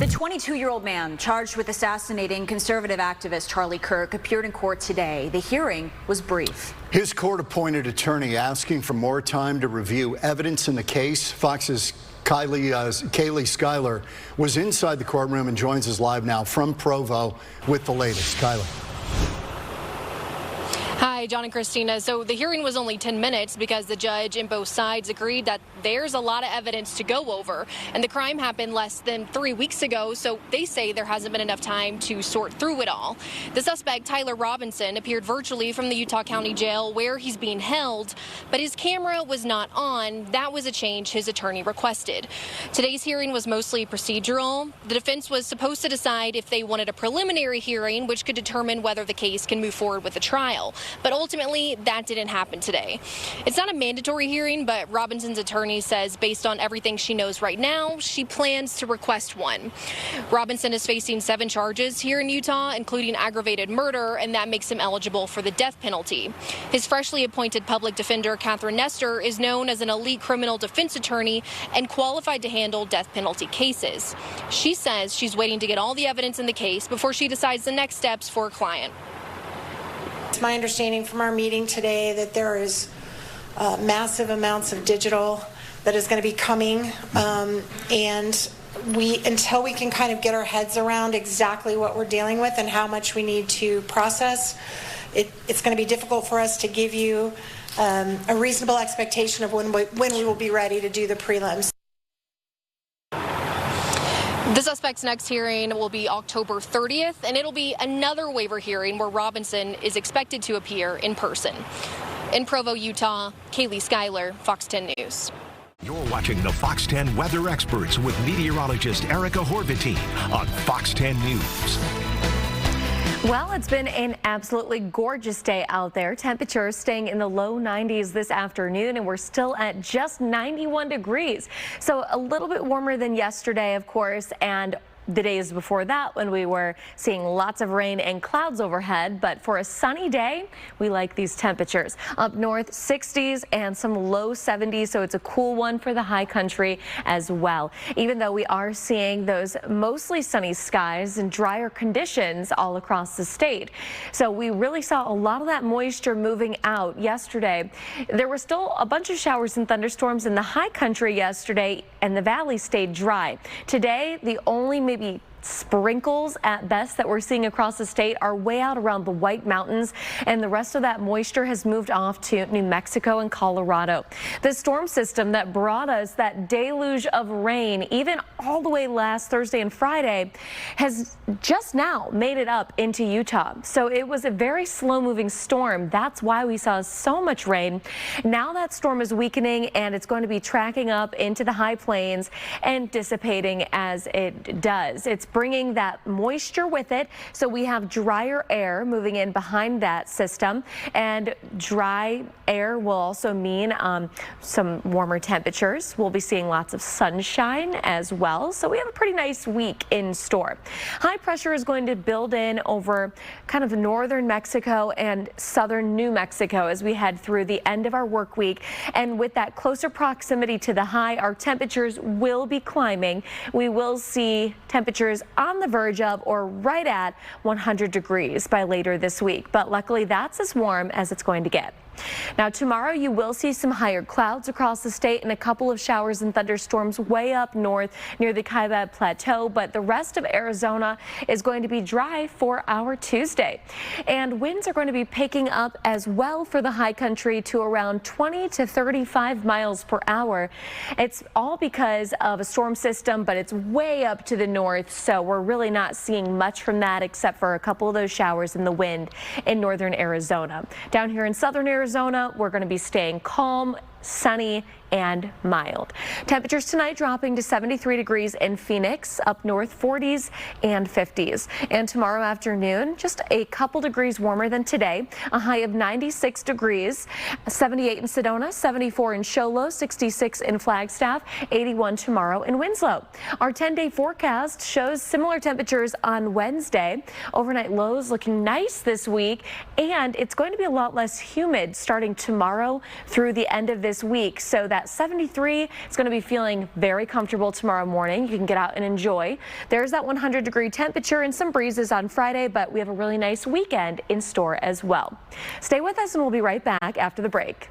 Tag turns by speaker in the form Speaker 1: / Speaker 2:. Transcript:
Speaker 1: The 22-year-old man charged with assassinating conservative activist Charlie Kirk appeared in court today. The hearing was brief.
Speaker 2: His court-appointed attorney asking for more time to review evidence in the case. Fox's Kailey Schuyler was inside the courtroom and joins us live now from Provo with the latest. Kailey.
Speaker 3: Hi, John and Christina. So the hearing was only 10 minutes because the judge and both sides agreed that there's a lot of evidence to go over. And the crime happened less than 3 weeks ago, so they say there hasn't been enough time to sort through it all. The suspect, Tyler Robinson, appeared virtually from the Utah County Jail where he's being held, but his camera was not on. That was a change his attorney requested. Today's hearing was mostly procedural. The defense was supposed to decide if they wanted a preliminary hearing, which could determine whether the case can move forward with the trial. But ultimately, that didn't happen today. It's not a mandatory hearing, but Robinson's attorney says based on everything she knows right now, she plans to request one. Robinson is facing 7 charges here in Utah, including aggravated murder, and that makes him eligible for the death penalty. His freshly appointed public defender, Catherine Nestor, is known as an elite criminal defense attorney and qualified to handle death penalty cases. She says she's waiting to get all the evidence in the case before she decides the next steps for her client.
Speaker 4: It's my understanding from our meeting today that there is massive amounts of digital that is going to be coming, and until we can kind of get our heads around exactly what we're dealing with and how much we need to process, it's going to be difficult for us to give you a reasonable expectation of when we will be ready to do the prelims.
Speaker 3: The suspect's next hearing will be October 30th, and it'll be another waiver hearing where Robinson is expected to appear in person. In Provo, Utah, Kailey Schuyler, Fox 10 News.
Speaker 5: You're watching the Fox 10 Weather Experts with meteorologist Erica Horvatine on Fox 10 News.
Speaker 6: Well, it's been an absolutely gorgeous day out there. Temperatures staying in the low 90s this afternoon, and we're still at just 91 degrees. So a little bit warmer than yesterday, of course, and the days before that when we were seeing lots of rain and clouds overhead. But for a sunny day, we like these temperatures. Up north, 60s and some low 70s, so it's a cool one for the high country as well. Even though we are seeing those mostly sunny skies and drier conditions all across the state. So we really saw a lot of that moisture moving out yesterday. There were still a bunch of showers and thunderstorms in the high country yesterday, and the valley stayed dry. Today, the only maybe sprinkles at best that we're seeing across the state are way out around the White Mountains, and the rest of that moisture has moved off to New Mexico and Colorado. The storm system that brought us that deluge of rain, even all the way last Thursday and Friday, has just now made it up into Utah. So it was a very slow-moving storm. That's why we saw so much rain. Now that storm is weakening, and it's going to be tracking up into the high plains and dissipating as it does. It's bringing that moisture with it, so we have drier air moving in behind that system, and dry air will also mean some warmer temperatures. We'll be seeing lots of sunshine as well, so we have a pretty nice week in store. High pressure is going to build in over kind of northern Mexico and southern New Mexico as we head through the end of our work week, and with that closer proximity to the high, our temperatures will be climbing. We will see temperatures on the verge of or right at 100 degrees by later this week, but luckily that's as warm as it's going to get. Now tomorrow you will see some higher clouds across the state and a couple of showers and thunderstorms way up north near the Kaibab Plateau, but the rest of Arizona is going to be dry for our Tuesday. And winds are going to be picking up as well for the high country to around 20 to 35 miles per hour. It's all because of a storm system, but it's way up to the north, so we're really not seeing much from that except for a couple of those showers in the wind in northern Arizona. Down here in southern Arizona, we're going to be staying calm, sunny, and mild. Temperatures tonight dropping to 73 degrees in Phoenix, up north 40s and 50s. And tomorrow afternoon, just a couple degrees warmer than today, a high of 96 degrees, 78 in Sedona, 74 in Show Low, 66 in Flagstaff, 81 tomorrow in Winslow. Our 10-day forecast shows similar temperatures on Wednesday. Overnight lows looking nice this week, and it's going to be a lot less humid starting tomorrow through the end of this week, so that at 73. It's going to be feeling very comfortable tomorrow morning. You can get out and enjoy. There's that 100-degree temperature and some breezes on Friday, but we have a really nice weekend in store as well. Stay with us and we'll be right back after the break.